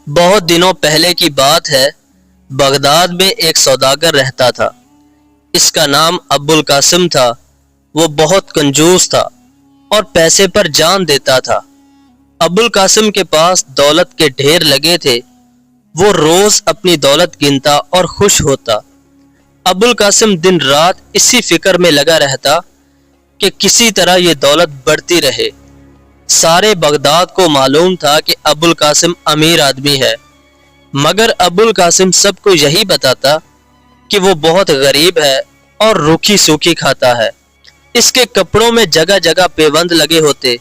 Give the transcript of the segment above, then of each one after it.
بہت دنوں پہلے کی بات ہے۔ بغداد میں ایک سوداگر رہتا تھا۔ اس کا نام ابوالقاسم تھا۔ وہ بہت کنجوس تھا اور پیسے پر جان دیتا تھا۔ ابوالقاسم کے پاس دولت کے ڈھیر لگے تھے۔ وہ روز اپنی دولت گنتا اور خوش ہوتا۔ ابوالقاسم دن رات اسی فکر میں لگا رہتا کہ کسی طرح یہ دولت بڑھتی رہے۔ سارے بغداد کو معلوم تھا کہ ابوالقاسم امیر آدمی ہے، مگر ابوالقاسم سب کو یہی بتاتا کہ وہ بہت غریب ہے اور روکھی سوکھی کھاتا ہے۔ اس کے کپڑوں میں جگہ جگہ پیوند لگے ہوتے۔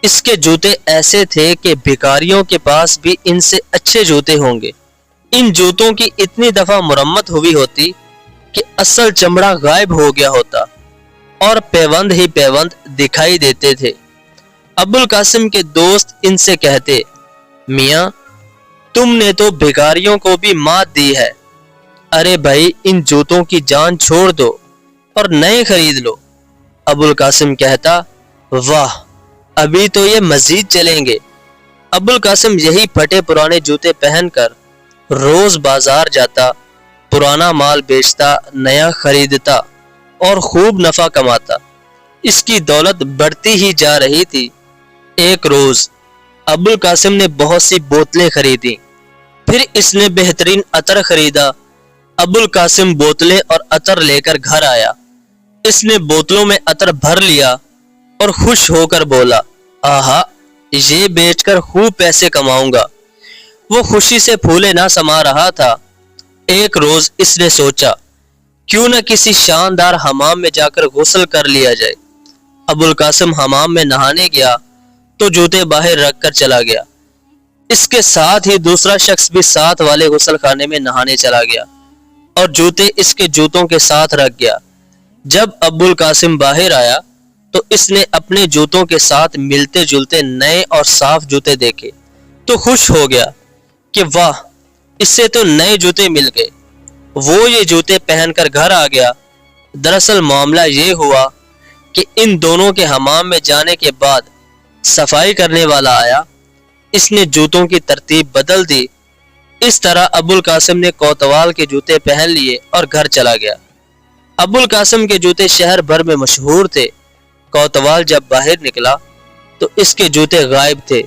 اس کے جوتے ایسے تھے کہ بھکاریوں کے پاس بھی ان سے اچھے جوتے ہوں گے۔ ان جوتوں کی اتنی دفعہ مرمت ہوئی ہوتی کہ اصل چمڑا غائب ہو گیا ہوتا اور پیوند ہی پیوند دکھائی دیتے تھے۔ ابوالقاسم کے دوست ان سے کہتے، میاں تم نے تو بھکاریوں کو بھی مات دی ہے۔ ارے بھائی ان جوتوں کی جان چھوڑ دو اور نئے خرید لو۔ ابوالقاسم کہتا، واہ ابھی تو یہ مزید چلیں گے۔ ابوالقاسم یہی پھٹے پرانے جوتے پہن کر روز بازار جاتا، پرانا مال بیچتا، نیا خریدتا اور خوب نفع کماتا۔ اس کی دولت بڑھتی ہی جا رہی تھی۔ ایک روز ابوالقاسم نے بہت سی بوتلیں خریدی۔ پھر اس نے بہترین عطر خریدا۔ ابوالقاسم بوتلیں اور عطر لے کر گھر آیا۔ اس نے بوتلوں میں عطر بھر لیا اور خوش ہو کر بولا، آہا یہ بیچ کر خوب پیسے کماؤں گا۔ وہ خوشی سے پھولے نہ سما رہا تھا۔ ایک روز اس نے سوچا کیوں نہ کسی شاندار حمام میں جا کر غسل کر لیا جائے۔ ابوالقاسم حمام میں نہانے گیا تو جوتے باہر رکھ کر چلا گیا۔ اس کے ساتھ ہی دوسرا شخص بھی ساتھ والے غسل خانے میں نہانے چلا گیا اور جوتے اس کے جوتوں کے ساتھ رکھ گیا۔ جب ابوالقاسم باہر آیا تو اس نے اپنے جوتوں کے ساتھ ملتے جلتے نئے اور صاف جوتے دیکھے تو خوش ہو گیا کہ واہ اس سے تو نئے جوتے مل گئے۔ وہ یہ جوتے پہن کر گھر آ گیا۔ دراصل معاملہ یہ ہوا کہ ان دونوں کے حمام میں جانے کے بعد صفائی کرنے والا آیا۔ اس نے جوتوں کی ترتیب بدل دی۔ اس طرح ابوالقاسم نے کوتوال کے جوتے پہن لیے اور گھر چلا گیا۔ ابوالقاسم کے جوتے شہر بھر میں مشہور تھے۔ کوتوال جب باہر نکلا تو اس کے جوتے غائب تھے۔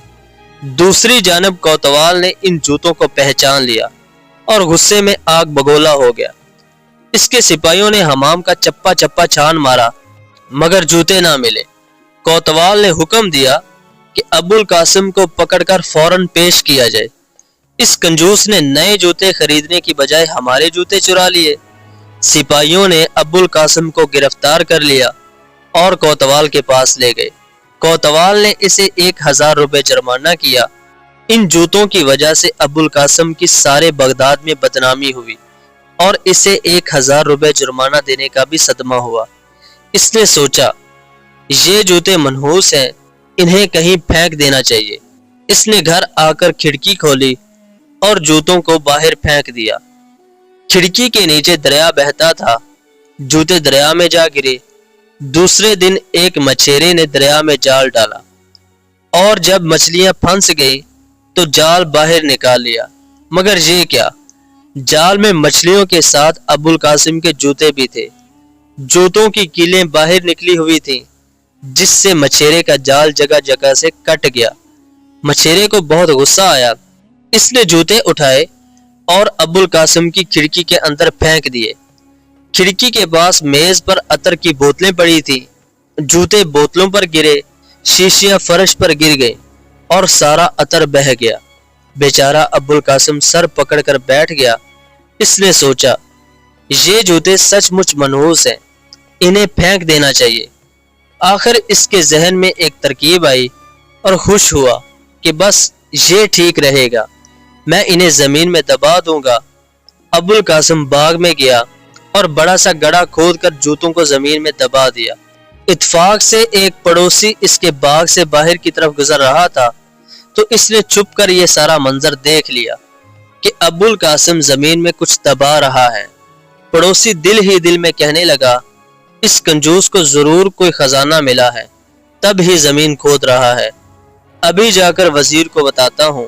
دوسری جانب کوتوال نے ان جوتوں کو پہچان لیا اور غصے میں آگ بگولا ہو گیا۔ اس کے سپاہیوں نے حمام کا چپا چپا چھان مارا مگر جوتے نہ ملے۔ کوتوال نے حکم دیا کہ ابوالقاسم کو پکڑ کر فوراً پیش کیا جائے۔ اس کنجوس نے نئے جوتے خریدنے کی بجائے ہمارے جوتے چرا لیے۔ سپاہیوں نے ابوالقاسم کو گرفتار کر لیا اور کوتوال کے پاس لے گئے۔ کوتوال نے اسے 1000 روپے جرمانہ کیا۔ ان جوتوں کی وجہ سے ابوالقاسم کی سارے بغداد میں بدنامی ہوئی اور اسے 1000 روپے جرمانہ دینے کا بھی صدمہ ہوا۔ اس نے سوچا یہ جوتے منحوس ہیں، انہیں کہیں پھینک دینا چاہیے۔ اس نے گھر آ کر کھڑکی کھولی اور جوتوں کو باہر پھینک دیا۔ کھڑکی کے نیچے دریا بہتا تھا۔ جوتے دریا میں جا گرے۔ دوسرے دن ایک مچھیرے نے دریا میں جال ڈالا اور جب مچھلیاں پھنس گئی تو جال باہر نکال لیا، مگر یہ کیا، جال میں مچھلیوں کے ساتھ ابوالقاسم کے جوتے بھی تھے۔ جوتوں کی کیلیں باہر نکلی ہوئی تھیں جس سے مچھیرے کا جال جگہ جگہ سے کٹ گیا۔ مچھیرے کو بہت غصہ آیا۔ اس نے جوتے اٹھائے اور ابوالقاسم کی کھڑکی کے اندر پھینک دیے۔ کھڑکی کے پاس میز پر عطر کی بوتلیں پڑی تھیں۔ جوتے بوتلوں پر گرے، شیشیاں فرش پر گر گئیں اور سارا عطر بہہ گیا۔ بیچارہ ابوالقاسم سر پکڑ کر بیٹھ گیا۔ اس نے سوچا یہ جوتے سچ مچ منحوس ہیں، انہیں پھینک دینا چاہیے۔ آخر اس کے ذہن میں ایک ترکیب آئی اور خوش ہوا کہ بس یہ ٹھیک رہے گا، میں انہیں زمین میں دبا دوں گا۔ ابوالقاسم باغ میں گیا اور بڑا سا گڑھا کھود کر جوتوں کو زمین میں دبا دیا۔ اتفاق سے ایک پڑوسی اس کے باغ سے باہر کی طرف گزر رہا تھا تو اس نے چھپ کر یہ سارا منظر دیکھ لیا کہ ابوالقاسم زمین میں کچھ دبا رہا ہے۔ پڑوسی دل ہی دل میں کہنے لگا اس کنجوس کو ضرور کوئی خزانہ ملا ہے، تب ہی زمین کھود رہا ہے، ابھی جا کر وزیر کو بتاتا ہوں۔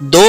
2